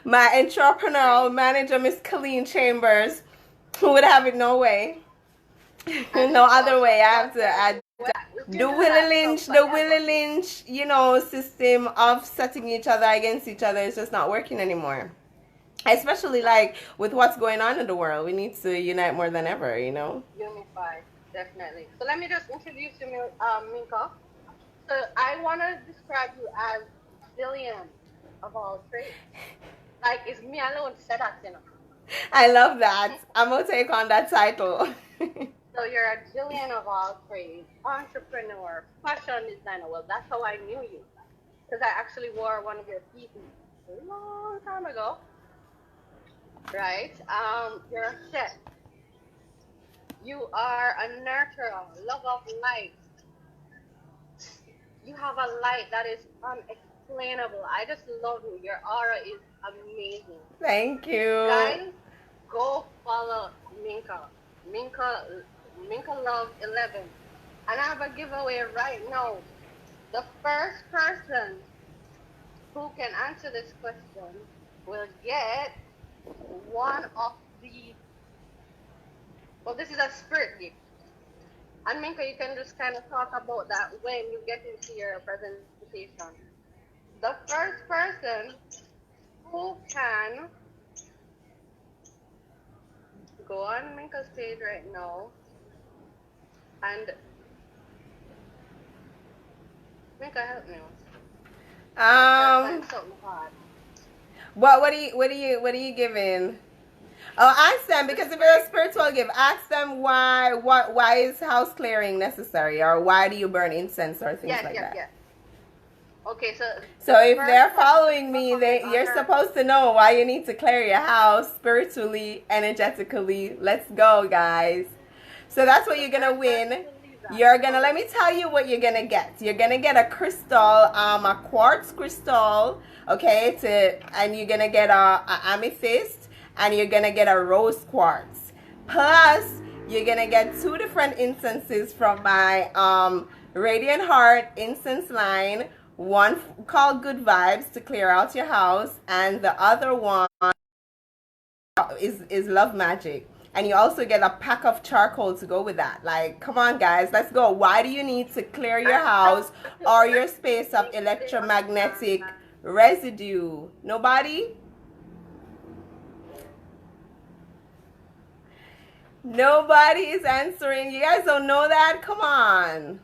My entrepreneurial manager, Miss Colleen Chambers, who would have it no way. No other way. I have to add the Willie Lynch, system of setting each other against each other is just not working anymore. Especially like with what's going on in the world, we need to unite more than ever. Unify, definitely. So let me just introduce you, Minka. So I want to describe you as Jillian of all trades. Like, it's me alone said that, I love that. I'm gonna take on that title. So you're a Jillian of all trades, entrepreneur, fashion designer. Well, that's how I knew you, because I actually wore one of your pieces a long time ago. Right? You're a chef. You are a nurturer, love of life. You have a light that is unexplainable. I just love you. Your aura is amazing. Thank you. Guys, go follow Minka. Minka Love 11. And I have a giveaway right now. The first person who can answer this question will get one of the, well, this is a spirit gift. And Minka, you can just kind of talk about that when you get into your presentation. The first person who can go on Minka's page right now and Minka, help me. What are you giving? Oh, ask them, because if you're a spiritual gift, ask them why is house clearing necessary, or why do you burn incense or things like that. Yes. Okay, so if they're following me, you're supposed to know why you need to clear your house spiritually, energetically. Let's go, guys. So that's what you're gonna win. Let me tell you what you're gonna get. You're gonna get a crystal, a quartz crystal, okay, and you're gonna get a amethyst, and you're gonna get a rose quartz. Plus, you're gonna get 2 different incenses from my Radiant Heart incense line. One called Good Vibes to clear out your house, and the other one is Love Magic. And you also get a pack of charcoal to go with that. Like, come on, guys, let's go. Why do you need to clear your house or your space of electromagnetic residue? Nobody? Nobody is answering. You guys don't know that? Come on.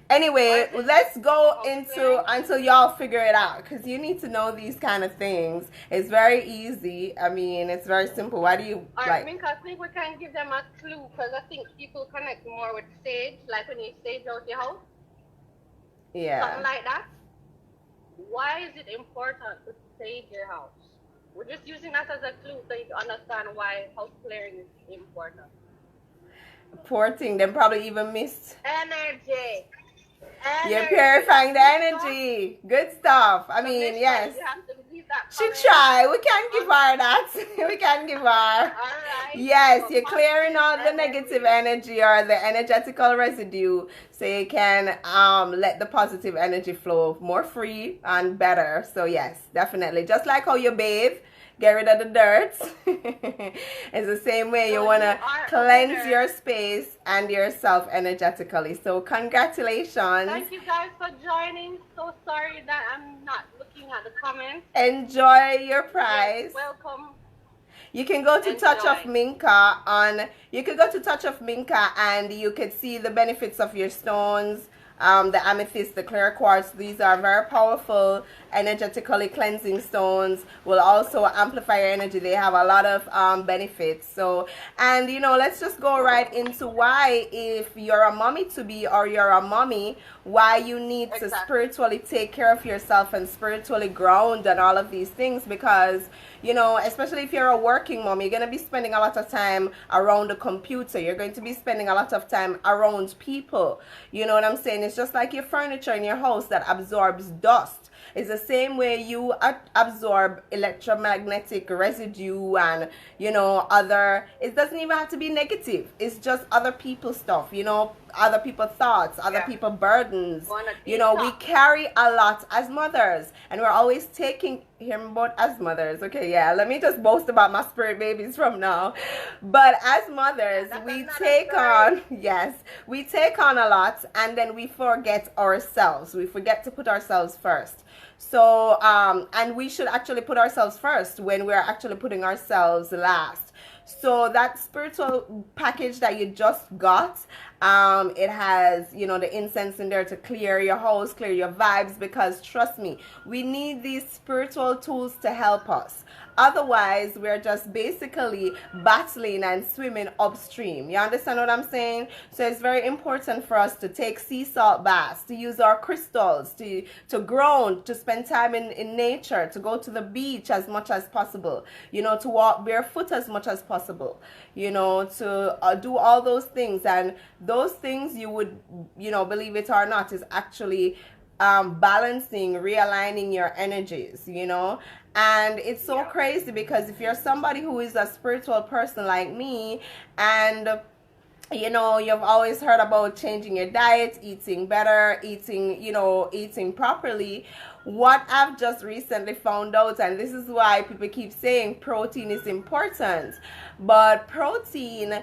Anyway, let's go until y'all figure it out, because you need to know these kind of things. It's very easy. I mean, it's very simple. Why do you like? Minka, I think we can give them a clue, because I think people connect more with sage, like when you stage out your house. Yeah. Something like that. Why is it important to sage your house? We're just using that as a clue so you can understand why house clearing is important. Poor thing, they probably even missed energy. You're purifying the energy. Good stuff. I mean, yes. She try. We can't give her that. We can't give her. All right. Yes, you're clearing out the negative energy or the energetical residue, so you can let the positive energy flow more free and better. So yes, definitely. Just like how you bathe, get rid of the dirt. It's the same way you want to cleanse your space and yourself energetically. So congratulations. Thank you guys for joining. So sorry that I'm not looking at the comments. Enjoy your prize. Yes, welcome. You can go to Touch of Minka and you could see the benefits of your stones. The amethyst, the clear quartz, these are very powerful energetically cleansing stones, will also amplify your energy. They have a lot of benefits. So, and let's just go right into why, if you're a mommy to be or you're a mommy, why you need to spiritually take care of yourself and spiritually ground and all of these things. Because especially if you're a working mom, you're going to be spending a lot of time around the computer. You're going to be spending a lot of time around people. You know what I'm saying? It's just like your furniture in your house that absorbs dust. It's the same way you absorb electromagnetic residue and, it doesn't even have to be negative. It's just other people's stuff, other people's thoughts, other Yeah. people's burdens. Wanna You know, we detox. carry a lot as mothers, and we're always taking, hear me about as mothers, okay, yeah, let me just boast about my spirit babies from now. But as mothers, That's we another take story. on, yes, we take on a lot, and then we forget ourselves. We forget to put ourselves first. So, and we should actually put ourselves first when we're actually putting ourselves last. So that spiritual package that you just got, it has, you know, the incense in there to clear your house, clear your vibes, because trust me, we need these spiritual tools to help us. Otherwise, we're just basically battling and swimming upstream. You understand what I'm saying? So it's very important for us to take sea salt baths, to use our crystals, to ground, to spend time in nature, to go to the beach as much as possible, you know, to walk barefoot as much as possible, you know, to do all those things. And those things, you would, you know, believe it or not, is actually balancing, realigning your energies, you know. And it's so crazy because if you're somebody who is a spiritual person like me, and you know, you've always heard about changing your diet, eating better, eating, you know, eating properly. What I've just recently found out, and this is why people keep saying protein is important, but protein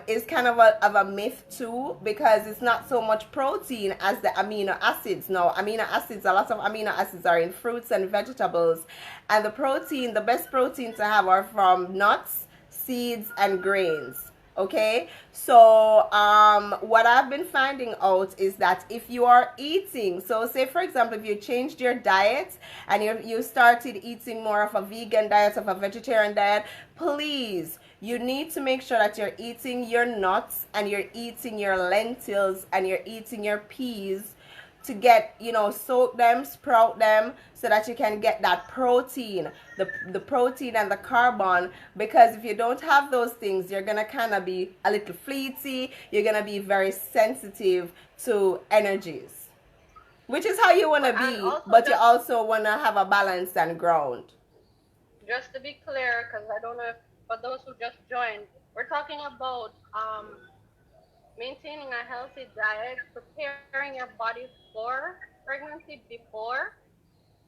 is kind of a myth too, because it's not so much protein as the amino acids. Now, amino acids, a lot of amino acids are in fruits and vegetables, and the best protein to have are from nuts, seeds, and grains. Okay, so what I've been finding out is that if you are eating, so say for example, if you changed your diet and you started eating more of a vegan diet, of a vegetarian diet, please, you need to make sure that you're eating your nuts and you're eating your lentils and you're eating your peas to get, you know, soak them, sprout them, so that you can get that protein, the protein and the carbon. Because if you don't have those things, you're gonna kind of be a little fleety, you're gonna be very sensitive to energies, which is how you want to be, but you also want to have a balance and ground. Just to be clear, because I don't know if, for those who just joined, we're talking about maintaining a healthy diet, preparing your body for pregnancy, before,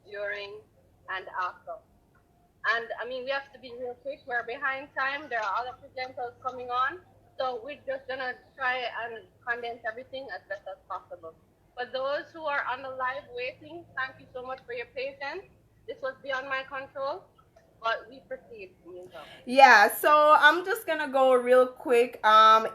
during, and after. And I mean, we have to be real quick. We're behind time. There are other presenters coming on. So we're just going to try and condense everything as best as possible. For those who are on the live waiting, thank you so much for your patience. This was beyond my control, but we proceed. Yeah, so I'm just gonna go real quick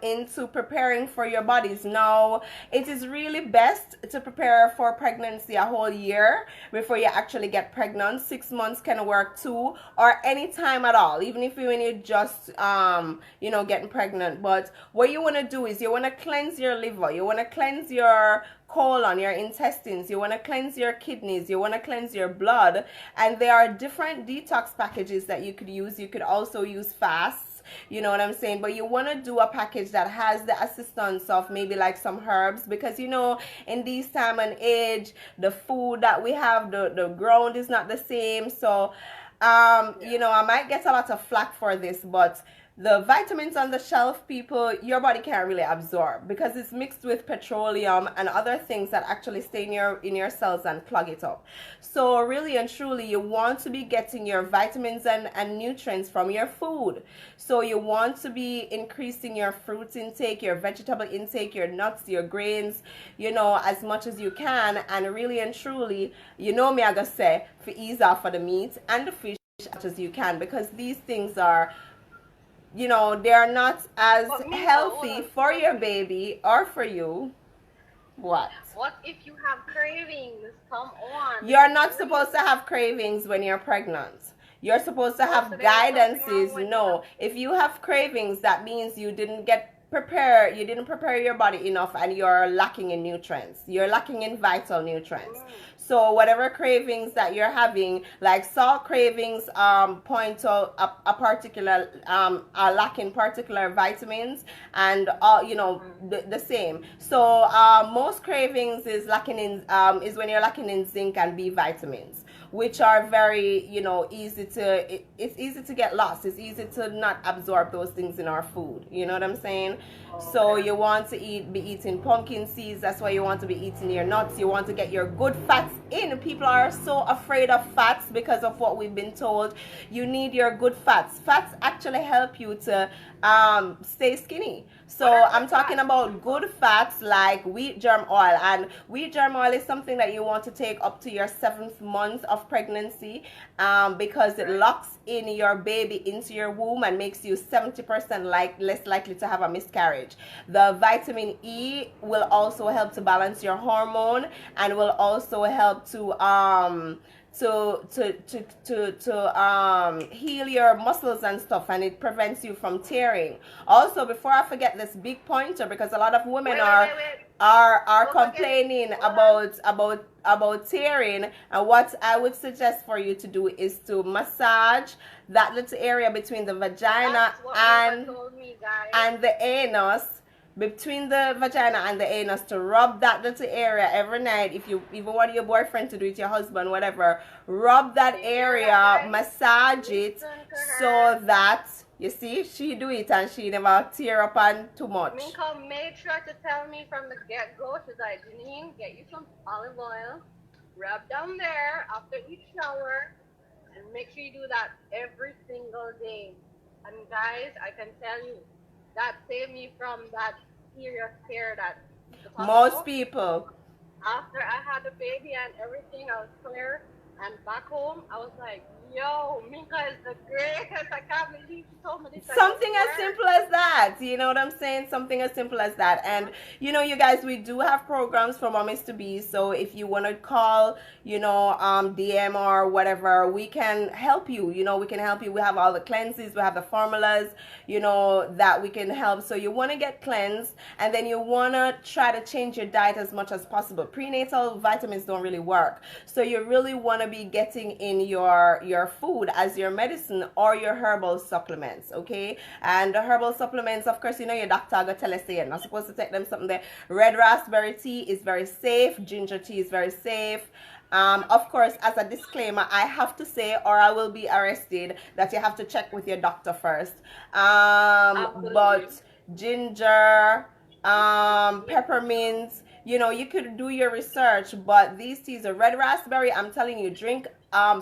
into preparing for your bodies. Now, it is really best to prepare for pregnancy a whole year before you actually get pregnant. 6 months can work too, or any time at all, even if when you're just you know, getting pregnant. But what you want to do is you want to cleanse your liver, you want to cleanse your colon, your intestines, you want to cleanse your kidneys, you want to cleanse your blood. And there are different detox packages that you could use. You could also use fasts, you know what I'm saying, but you want to do a package that has the assistance of maybe like some herbs, because you know, in this time and age, the food that we have, the ground is not the same. So you know, I might get a lot of flack for this, but the vitamins on the shelf, people, your body can't really absorb, because it's mixed with petroleum and other things that actually stay in your cells and clog it up. So really and truly, you want to be getting your vitamins and nutrients from your food. So you want to be increasing your fruits intake, your vegetable intake, your nuts, your grains, you know, as much as you can. And really and truly, you know me, I gotta say, for ease off for the meat and the fish as much as you can, because these things are, you know, they are not as healthy for your baby or for you. What if you have cravings? Come on. You're not supposed to have cravings when you're pregnant. You're supposed to have guidances. No, if you have cravings, that means you didn't prepare your body enough, and you're lacking in nutrients. You're lacking in vital nutrients. So whatever cravings that you're having, like salt cravings, point to a particular are lacking particular vitamins, and you know, the same. So most cravings is lacking in is when you're lacking in zinc and B vitamins. which are very, easy to, it's easy to get lost. It's easy to not absorb those things in our food. You know what I'm saying? So you want to be eating pumpkin seeds. That's why you want to be eating your nuts. You want to get your good fats in. People are so afraid of fats because of what we've been told. You need your good fats. Fats actually help you to stay skinny. So I'm talking about good fats like wheat germ oil. And wheat germ oil is something that you want to take up to your 7th month of pregnancy, because it locks in your baby into your womb and makes you 70% less likely to have a miscarriage. The vitamin E will also help to balance your hormone and will also help to heal your muscles and stuff, and it prevents you from tearing. Also, before I forget this big pointer, because a lot of women are complaining about tearing, and what I would suggest for you to do is to massage that little area between the vagina and the anus, between the vagina and the anus, to rub that little area every night. If you even want your boyfriend to do it, your husband, whatever, rub that area, massage it, so that, you see, she do it and she never tear up on too much. Minka made sure to tell me from the get-go, she's like, Janine, get you some olive oil, rub down there after each shower, and make sure you do that every single day. And guys, I can tell you, that saved me from that serious tear that most people. After I had the baby and everything, I was clear, and back home, I was like, yo, Minka is the greatest. I can't believe she told me this. Something as simple as that. You know what I'm saying? Something as simple as that. And, you guys, we do have programs for mommies to be. So if you want to call, DM or whatever, we can help you. We can help you. We have all the cleanses. We have the formulas, that we can help. So you want to get cleansed, and then you want to try to change your diet as much as possible. Prenatal vitamins don't really work. So you really want to be getting in your food as your medicine or your herbal supplements, okay? And the herbal supplements, of course, your doctor will tell us you're not supposed to take them something there. Red raspberry tea is very safe. Ginger tea is very safe. Of course, as a disclaimer, I have to say, or I will be arrested, that you have to check with your doctor first. But ginger, peppermint, you could do your research, but these teas are red raspberry. I'm telling you, drink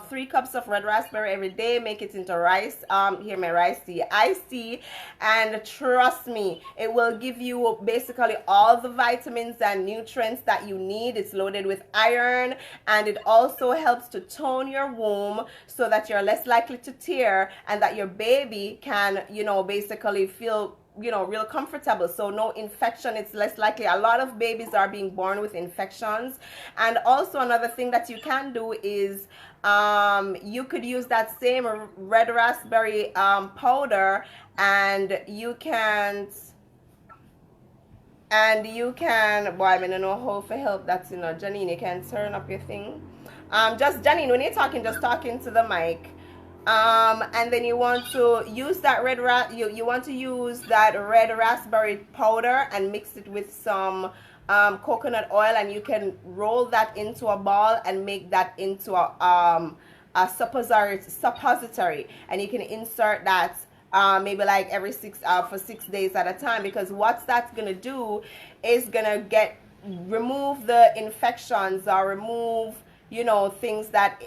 3 cups of red raspberry every day, make it into rice, here my rice tea, iced tea, and trust me, it will give you basically all the vitamins and nutrients that you need. It's loaded with iron, and it also helps to tone your womb so that you're less likely to tear, and that your baby can, basically feel real comfortable. So no infection. It's less likely. A lot of babies are being born with infections. And also another thing that you can do is you could use that same red raspberry powder, and you can boy, I don't know how to help that. Janine, you can turn up your thing. Just Janine, when you're talking, just talking to the mic. And then you want to use that you want to use that red raspberry powder and mix it with some coconut oil, and you can roll that into a ball and make that into a suppository, and you can insert that maybe like every for 6 days at a time, because what that's gonna do is gonna remove the infections, or remove things that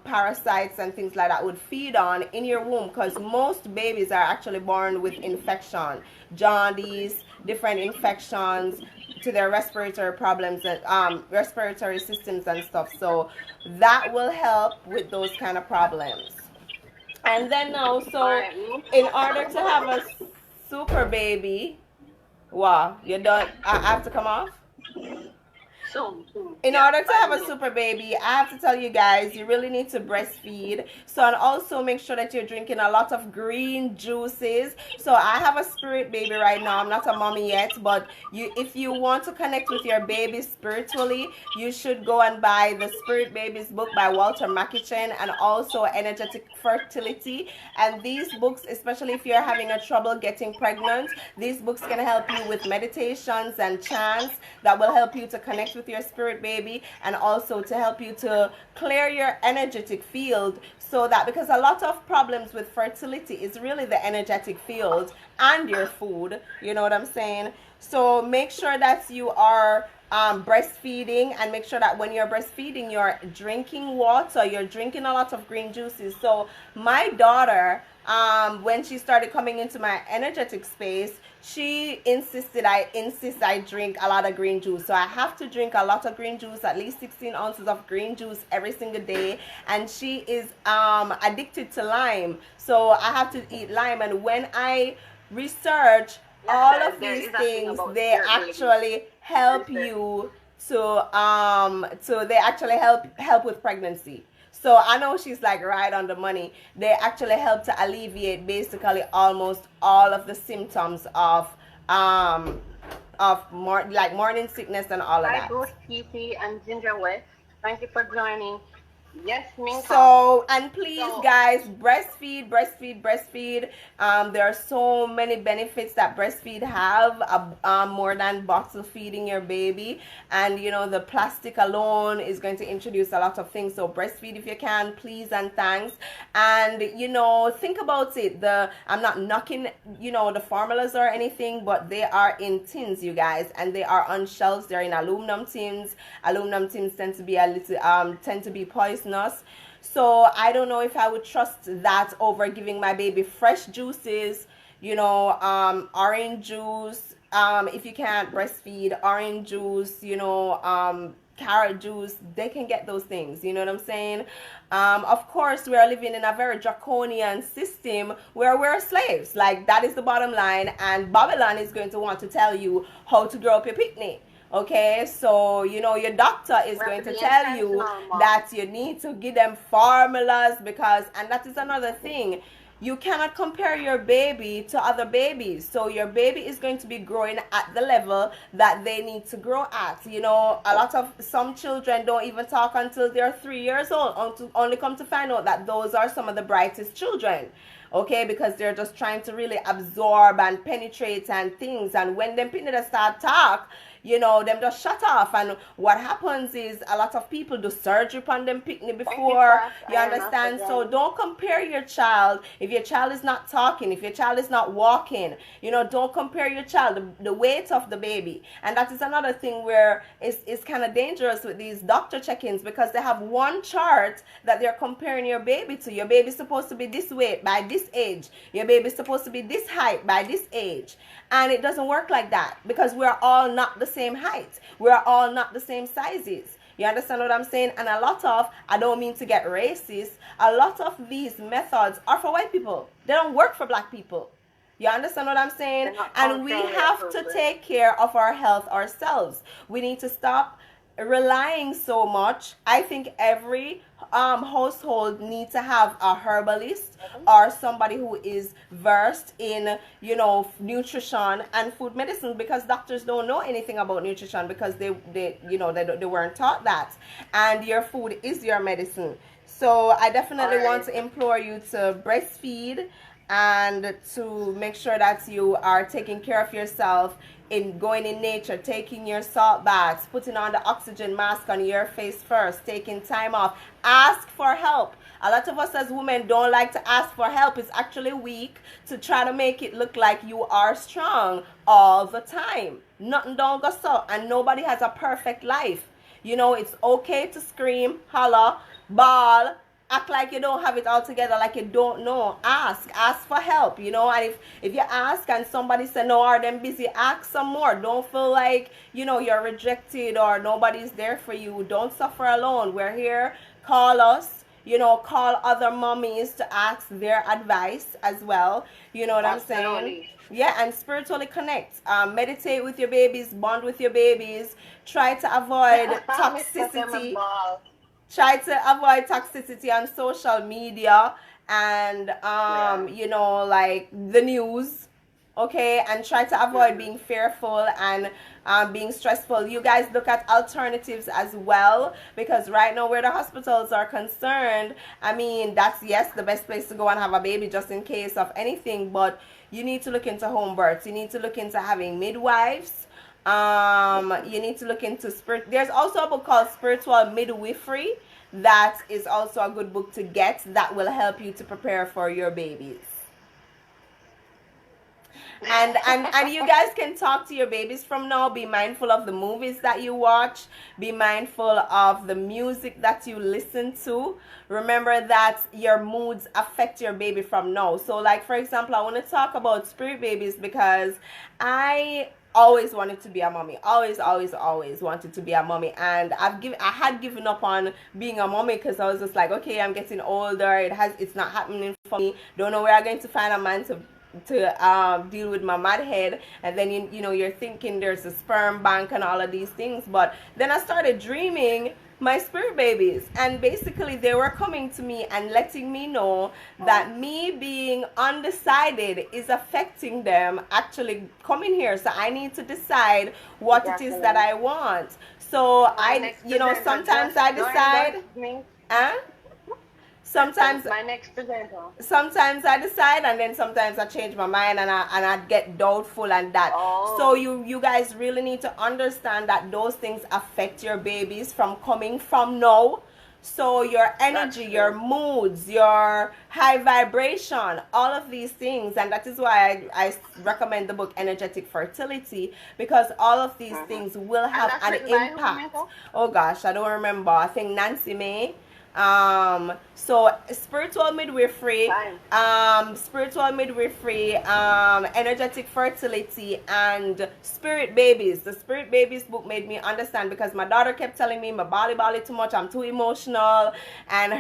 parasites and things like that would feed on in your womb, because most babies are actually born with infection, jaundice, different infections to their respiratory problems and respiratory systems and stuff. So that will help with those kind of problems. And then now, so in order to have a super baby, wow, you're done. I have to come off. In order to have a super baby, I have to tell you guys, you really need to breastfeed. So, and also make sure that you're drinking a lot of green juices. So I have a spirit baby right now. I'm not a mommy yet, but if you want to connect with your baby spiritually, you should go and buy the Spirit Babies book by Walter Mackichan, and also Energetic Fertility. And these books, especially if you're having a trouble getting pregnant, these books can help you with meditations and chants that will help you to connect with with your spirit baby, and also to help you to clear your energetic field, so that, because a lot of problems with fertility is really the energetic field and your food, you know what I'm saying? So make sure that you are breastfeeding, and make sure that when you're breastfeeding, you're drinking water, you're drinking a lot of green juices. So my daughter, when she started coming into my energetic space, she insisted I drink a lot of green juice. So I have to drink a lot of green juice, at least 16 ounces of green juice every single day. And she is addicted to lime, so I have to eat lime. And when I research all of these things, they actually help you to they actually help with pregnancy. So I know she's like right on the money. They actually help to alleviate basically almost all of the symptoms of like morning sickness and all of that. Hi, Bruce, Kiki, and Ginger West. Thank you for joining. Yes, Minka. So, and please, guys, breastfeed, breastfeed, breastfeed. There are so many benefits that breastfeed have, more than bottle feeding your baby. And, you know, the plastic alone is going to introduce a lot of things. So breastfeed if you can, please and thanks. And, you know, think about it. I'm not knocking, you know, the formulas or anything, but they are in tins, you guys, and they are on shelves. They're in aluminum tins. Aluminum tins tend to be a little, tend to be poisonous. So I don't know if I would trust that over giving my baby fresh juices, you know, orange juice, if you can't breastfeed, orange juice, you know, carrot juice, they can get those things, you know what I'm saying? Of course, we are living in a very draconian system where we're slaves. Like, that is the bottom line, and Babylon is going to want to tell you how to grow up your picnic. Okay, so, you know, your doctor is going to tell you that you need to give them formulas, because, and that is another thing, you cannot compare your baby to other babies. So your baby is going to be growing at the level that they need to grow at. You know, some children don't even talk until they're 3 years old, only come to find out that those are some of the brightest children. Okay, because they're just trying to really absorb and penetrate and things. And when them people start talk, you know, them just shut off. And what happens is a lot of people do surgery on them picnic before, you understand? So don't compare your child. If your child is not talking, if your child is not walking, you know, don't compare your child, the weight of the baby. And that is another thing where it's kind of dangerous with these doctor check-ins, because they have one chart that they're comparing your baby to. Your baby's supposed to be this weight by this age. Your baby's supposed to be this height by this age. And it doesn't work like that, because we're all not the same height. We're all not the same sizes. You understand what I'm saying? And a lot of, I don't mean to get racist, a lot of these methods are for white people. They don't work for black people. You understand what I'm saying? And we have to take care of our health ourselves. We need to stop relying so much. I think every household needs to have a herbalist or somebody who is versed in, you know, nutrition and food medicine, because doctors don't know anything about nutrition, because they weren't taught that. And your food is your medicine. So I definitely want to implore you to breastfeed, and to make sure that you are taking care of yourself, in going in nature, taking your salt baths, putting on the oxygen mask on your face first, taking time off. Ask for help. A lot of us as women don't like to ask for help. It's actually weak to try to make it look like you are strong all the time. Nothing don't go so, and nobody has a perfect life. You know, it's okay to scream, holler, bawl, act like you don't have it all together, like you don't know. Ask for help, you know. And if you ask and somebody say no, or them busy, ask some more. Don't feel like, you know, you're rejected or nobody's there for you. Don't suffer alone. We're here. Call us, you know, call other mommies to ask their advice as well, you know what I'm saying? Yeah, and spiritually connect. Meditate with your babies, bond with your babies. Try to avoid toxicity. Try to avoid toxicity on social media and you know, like the news, okay? And try to avoid being fearful and being stressful. You guys look at alternatives as well, because right now where the hospitals are concerned, I mean, that's, yes, the best place to go and have a baby just in case of anything, but you need to look into home births. You need to look into having midwives. You need to look into spirit. There's also a book called Spiritual Midwifery that is also a good book to get that will help you to prepare for your babies. And you guys can talk to your babies from now. Be mindful of the movies that you watch. Be mindful of the music that you listen to. Remember that your moods affect your baby from now. So like, for example, I want to talk about spirit babies because I always wanted to be a mommy. Always wanted to be a mommy. And I had given up on being a mommy because I was just like, okay, I'm getting older. It's not happening for me. Don't know where I'm going to find a man to deal with my mad head. And then you know, you're thinking there's a sperm bank and all of these things. But then I started dreaming my spirit babies, and basically they were coming to me and letting me know that me being undecided is affecting them actually coming here. So I need to decide what it is that I want. So sometimes I decide, sometimes my next presenter. Sometimes I decide, and then sometimes I change my mind, and I get doubtful and that. So you guys really need to understand that those things affect your babies from coming from now. So your energy, your moods, your high vibration, all of these things, and that is why I recommend the book Energetic Fertility, because all of these things will have an impact. Oh gosh, I don't remember. I think Nancy May. So spiritual midwifery, energetic fertility, and spirit babies. The spirit babies book made me understand, because my daughter kept telling me my body too much, I'm too emotional, and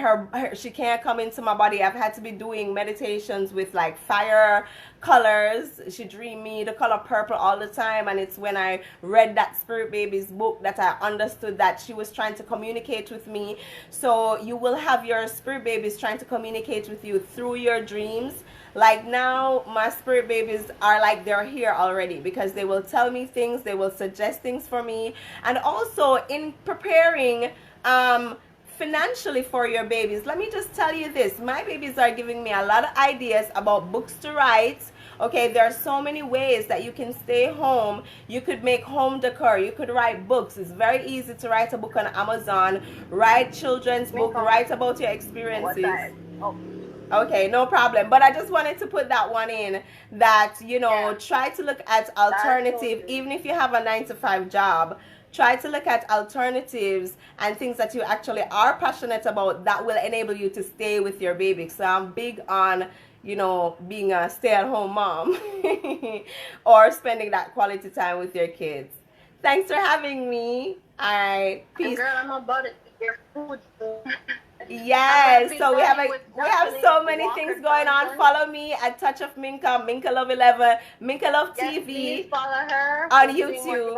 she can't come into my body. I've had to be doing meditations with like fire colors. She dreamed me the color purple all the time, and it's when I read that spirit babies book that I understood that she was trying to communicate with me. So you will have your spirit babies trying to communicate with you through your dreams. Like now, my spirit babies are like they're here already, because they will tell me things, they will suggest things for me. And also in preparing financially for your babies, let me just tell you this. My babies are giving me a lot of ideas about books to write. Okay, there are so many ways that you can stay home. You could make home decor. You could write books. It's very easy to write a book on Amazon. Write children's book. Write about your experiences. Okay, no problem. But I just wanted to put that one in, that, you know, try to look at alternative, even if you have a 9-to-5 job. Try to look at alternatives and things that you actually are passionate about that will enable you to stay with your baby. So I'm big on, you know, being a stay-at-home mom or spending that quality time with your kids. Thanks for having me. All right, peace. Girl, I'm about it. Your food. Yes, so we have so many things going on. Follow me at Touch of Minka, Minka Love 11, Minka Love TV. Please follow her on YouTube.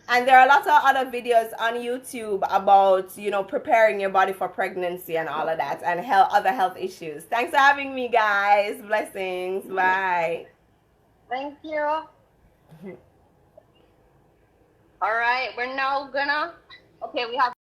And there are a lot of other videos on YouTube about, you know, preparing your body for pregnancy and all of that, and other health issues. Thanks for having me, guys. Blessings. Bye. Thank you. All right, we're now gonna, we have